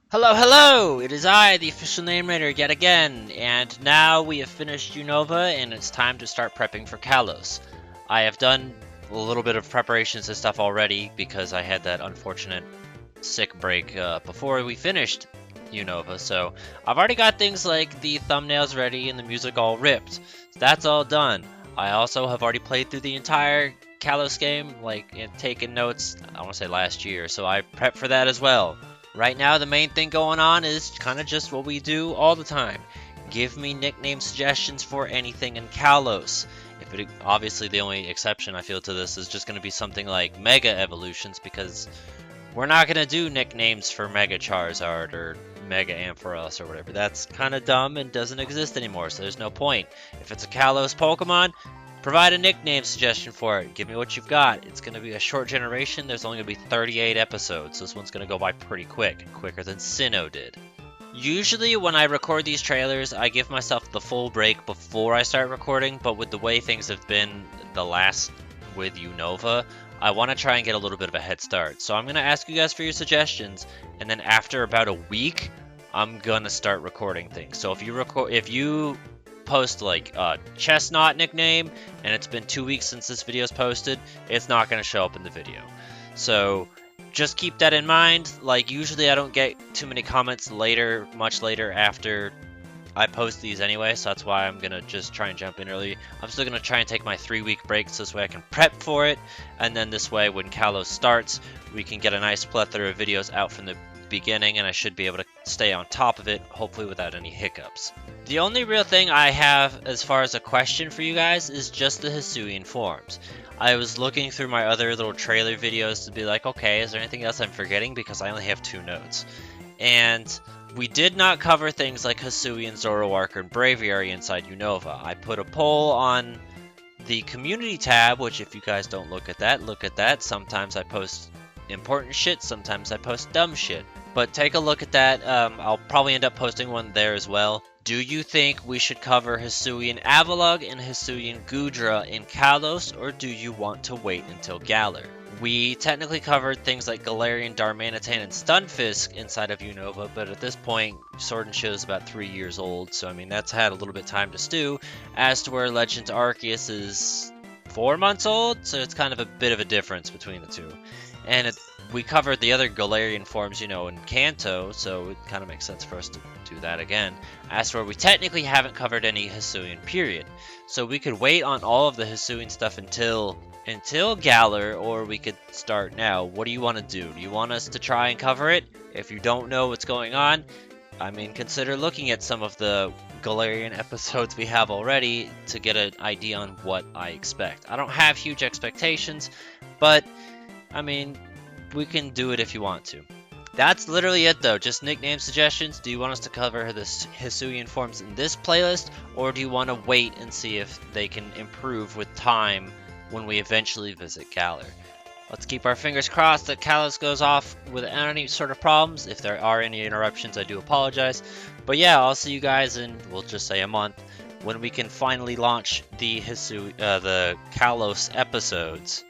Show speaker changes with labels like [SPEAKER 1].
[SPEAKER 1] Hello, hello! It is I, the official name raider, yet again, and now we have finished Unova, and it's time to start prepping for Kalos. I have done a little bit of preparations and stuff already because I had that unfortunate sick break before we finished Unova, so I've already got things like the thumbnails ready and the music all ripped. So that's all done. I also have already played through the entire Kalos game, and taken notes, I want to say last year, so I prepped for that as well. Right now, the main thing going on is kind of just what we do all the time. Give me nickname suggestions for anything in Kalos. Obviously, the only exception I feel to this is just going to be something like Mega Evolutions, because we're not going to do nicknames for Mega Charizard or Mega Ampharos or whatever. That's kind of dumb and doesn't exist anymore, so there's no point. If it's a Kalos Pokemon, provide a nickname suggestion for it. Give me what you've got. It's going to be a short generation. There's only going to be 38 episodes. So this one's going to go by pretty quick. Quicker than Sinnoh did. Usually when I record these trailers, I give myself the full break before I start recording. But with the way things have been the last with Unova, I want to try and get a little bit of a head start. So I'm going to ask you guys for your suggestions. And then after about a week, I'm going to start recording things. So if you post like a Chestnut nickname and it's been 2 weeks since this video is posted, it's not going to show up in the video. So just keep that in mind. Like, usually I don't get too many comments much later after I post these anyway, so that's why I'm going to just try and jump in early. I'm still going to try and take my 3-week break so this way I can prep for it, and then this way when Kalos starts, we can get a nice plethora of videos out from the beginning, and I should be able to stay on top of it, hopefully without any hiccups. The only real thing I have as far as a question for you guys is just the Hisuian forms. I was looking through my other little trailer videos to be like, okay, is there anything else I'm forgetting? Because I only have 2 notes. And we did not cover things like Hisuian, Zoroark, and Braviary inside Unova. I put a poll on the community tab, which if you guys don't look at that, look at that. Sometimes I post important shit, sometimes I post dumb shit. But take a look at that. I'll probably end up posting one there as well. Do you think we should cover Hisuian Avalugg and Hisuian Goodra in Kalos, or do you want to wait until Galar? We technically covered things like Galarian, Darmanitan, and Stunfisk inside of Unova, but at this point, Sword and Shield is about 3 years old, so I mean, that's had a little bit of time to stew, as to where Legend Arceus is 4 months old, so it's kind of a bit of a difference between the two. And we covered the other Galarian forms, in Kanto, so it kind of makes sense for us to do that again. As for we technically haven't covered any Hisuian period, so we could wait on all of the Hisuian stuff until Galar, or we could start now. What do you want to do? Do you want us to try and cover it? If you don't know what's going on, I mean, consider looking at some of the Galarian episodes we have already to get an idea on what I expect. I don't have huge expectations, but I mean, we can do it if you want to. That's literally it though, just nickname suggestions. Do you want us to cover the Hisuian forms in this playlist, or do you want to wait and see if they can improve with time when we eventually visit Galar? Let's keep our fingers crossed that Kalos goes off without any sort of problems. If there are any interruptions, I do apologize. But yeah, I'll see you guys in, we'll just say a month, when we can finally launch the Kalos episodes.